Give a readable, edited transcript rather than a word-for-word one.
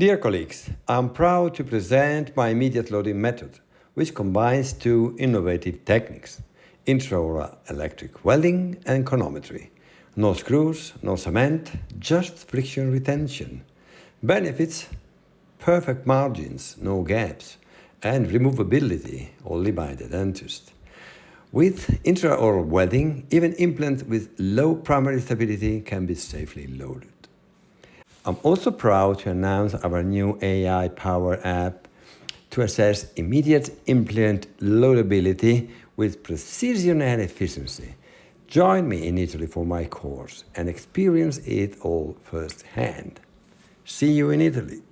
Dear colleagues, I'm proud to present my immediate loading method, which combines two innovative techniques: intraoral electric welding and conometry. No screws, no cement, just friction retention. Benefits: perfect margins, no gaps, and removability only by the dentist. With intraoral welding, even implants with low primary stability can be safely loaded. I'm also proud to announce our new AI-powered app to assess immediate implant loadability with precision and efficiency. Join me in Italy for my course and experience it all firsthand. See you in Italy.